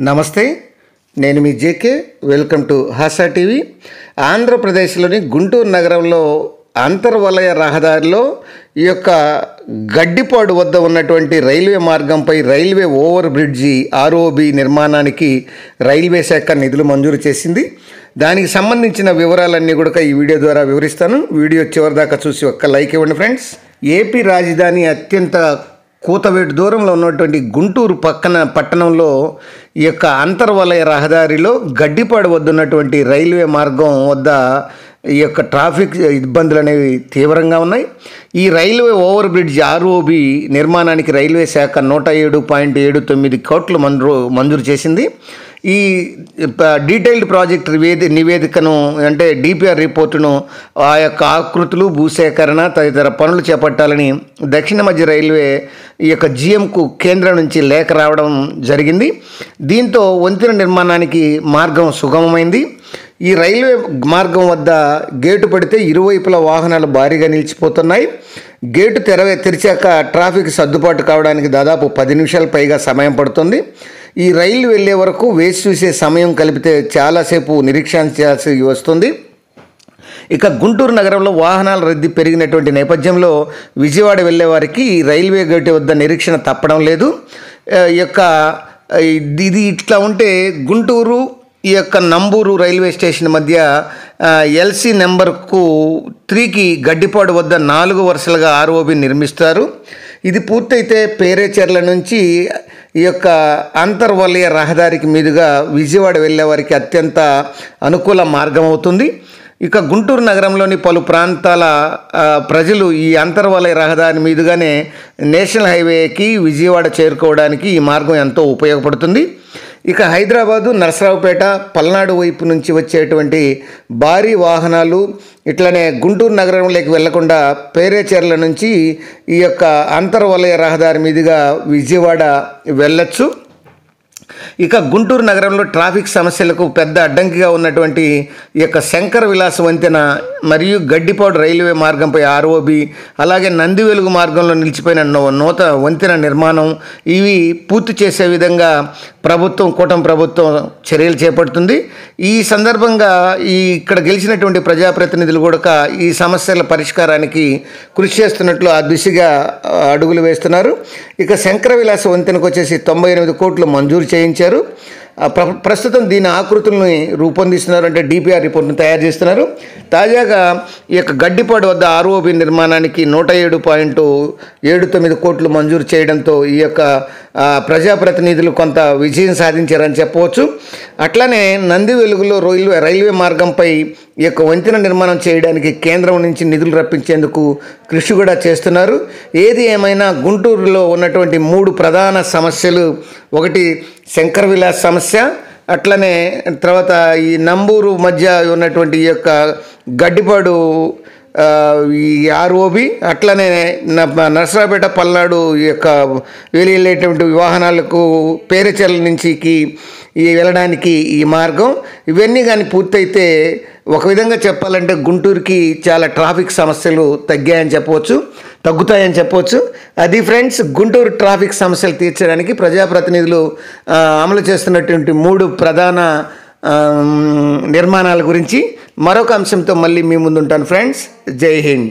నమస్తే, నేను మీ JK. Welcome to Hasa TV. ఆంధ్రప్రదేశ్లోని గుంటూరు నగరంలో అంతర్వలయ రహదారిలో ఈ యొక్క గడ్డిపాడు వద్ద ఉన్నటువంటి రైల్వే మార్గంపై రైల్వే ఓవర్ బ్రిడ్జి ఆర్ఓబి నిర్మాణానికి రైల్వే శాఖ నిధులు మంజూరు చేసింది. దానికి సంబంధించిన వివరాలన్నీ కూడా ఈ వీడియో ద్వారా వివరిస్తాను. వీడియో చివరిదాకా చూసి ఒక్క లైక్ ఇవ్వండి ఫ్రెండ్స్. ఏపీ రాజధాని అత్యంత కూతవేటు దూరంలో ఉన్నటువంటి గుంటూరు పట్టణంలో ఈ యొక్క అంతర్వలయ రహదారిలో గడ్డిపాడు వద్ద ఉన్నటువంటి రైల్వే మార్గం వద్ద ఈ యొక్క ట్రాఫిక్ ఇబ్బందులు అనేవి తీవ్రంగా ఉన్నాయి. ఈ రైల్వే ఓవర్ బ్రిడ్జ్ ఆర్ఓబి నిర్మాణానికి రైల్వే శాఖ 107.79 కోట్లు మంజూరు చేసింది. ఈ డీటెయిల్డ్ ప్రాజెక్ట్ నివేదికను అంటే డిపిఆర్ రిపోర్టును ఆ యొక్క ఆకృతులు, భూసేకరణ తదితర పనులు చేపట్టాలని దక్షిణ మధ్య రైల్వే ఈ యొక్క జిఎంకు కేంద్రం నుంచి లేఖ రావడం జరిగింది. దీంతో వంతెన నిర్మాణానికి మార్గం సుగమమైంది. ఈ రైల్వే మార్గం వద్ద గేటు పడితే ఇరువైపుల వాహనాలు భారీగా నిలిచిపోతున్నాయి. గేటు తెరిచాక ట్రాఫిక్ సర్దుబాటు కావడానికి దాదాపు 10 నిమిషాల పైగా సమయం పడుతుంది. ఈ రైలు వెళ్ళే వరకు వేచి చూసే సమయం కలిపితే చాలాసేపు నిరీక్షణ చేయాల్సి వస్తుంది. ఇక గుంటూరు నగరంలో వాహనాల రద్దీ పెరిగినటువంటి నేపథ్యంలో విజయవాడ వెళ్ళే వారికి ఈ రైల్వే గేటు వద్ద నిరీక్షణ తప్పడం లేదు. ఇది ఇట్లా ఉంటే గుంటూరు ఈ యొక్క నంబూరు రైల్వే స్టేషన్ మధ్య ఎల్సీ నెంబర్కు 3కి గడ్డిపాడు వద్ద 4 వరుసలుగా ఆర్ఓబి నిర్మిస్తారు. ఇది పూర్తయితే పేరేచెర్ల నుంచి ఈ యొక్క అంతర్వలయ రహదారికి మీదుగా విజయవాడ వెళ్ళే వారికి అత్యంత అనుకూల మార్గం అవుతుంది. ఇక గుంటూరు నగరంలోని పలు ప్రాంతాల ప్రజలు ఈ అంతర్వలయ రహదారి మీదుగానే నేషనల్ హైవేకి విజయవాడ చేరుకోవడానికి ఈ మార్గం ఎంతో ఉపయోగపడుతుంది. ఇక హైదరాబాదు, నరసరావుపేట, పల్నాడు వైపు నుంచి వచ్చేటువంటి భారీ వాహనాలు ఇట్లనే గుంటూరు నగరంలోకి వెళ్లకుండా పేరేచెర్ల నుంచి ఈ యొక్క అంతర్వలయ రహదారి మీదుగా విజయవాడ వెళ్ళొచ్చు. ఇక గుంటూరు నగరంలో ట్రాఫిక్ సమస్యలకు పెద్ద అడ్డంకిగా ఉన్నటువంటి ఈ యొక్క శంకర విలాస వంతెన మరియు గడ్డిపాడు రైల్వే మార్గంపై ఆర్ఓబి, అలాగే నంది వెలుగు మార్గంలో నిలిచిపోయిన వంతెన నిర్మాణం ఇవి పూర్తి చేసే విధంగా కూటమి ప్రభుత్వం చర్యలు చేపడుతుంది. ఈ సందర్భంగా ఇక్కడ గెలిచినటువంటి ప్రజాప్రతినిధులు కూడా ఈ సమస్యల పరిష్కారానికి కృషి చేస్తున్నట్లు ఆ దిశగా అడుగులు వేస్తున్నారు. ఇక శంకర విలాస వంతెనకు వచ్చేసి 98 కోట్లు మంజూరు చేయించారు. ప్రస్తుతం దీని ఆకృతుల్ని రూపొందిస్తున్నారు, అంటే డిపిఆర్ రిపోర్ట్ను తయారు చేస్తున్నారు. తాజాగా ఈ యొక్క గడ్డిపాడు వద్ద ఆర్ఓబి నిర్మాణానికి 107.79 కోట్లు మంజూరు చేయడంతో ఈ యొక్క ప్రజాప్రతినిధులు కొంత విజయం సాధించారని చెప్పవచ్చు. అట్లనే నంది వెలుగులో రైల్వే మార్గంపై ఈ యొక్క వంతెన నిర్మాణం చేయడానికి కేంద్రం నుంచి నిధులు రప్పించేందుకు కృషి కూడా చేస్తున్నారు. ఏది ఏమైనా గుంటూరులో ఉన్నటువంటి 3 ప్రధాన సమస్యలు, ఒకటి శంకర విలాస్ సమస్య, అట్లనే తర్వాత ఈ నంబూరు మధ్య ఉన్నటువంటి ఈ యొక్క గడ్డిపాడు ఈ ఆర్ఓబి, అట్లనే నరసరావుపేట, పల్నాడు ఈ యొక్క వెళ్ళేటువంటి వాహనాలకు పేరేచెర్ల నుంచి వెళ్ళడానికి ఈ మార్గం ఇవన్నీ కానీ పూర్తయితే ఒక విధంగా చెప్పాలంటే గుంటూరుకి చాలా ట్రాఫిక్ సమస్యలు తగ్గుతాయని చెప్పవచ్చు. అది ఫ్రెండ్స్, గుంటూరు ట్రాఫిక్ సమస్యలు తీర్చడానికి ప్రజాప్రతినిధులు అమలు చేస్తున్నటువంటి 3 ప్రధాన నిర్మాణాల గురించి మరొక అంశంతో మళ్ళీ మీ ముందుంటాను ఫ్రెండ్స్. జై హింద్.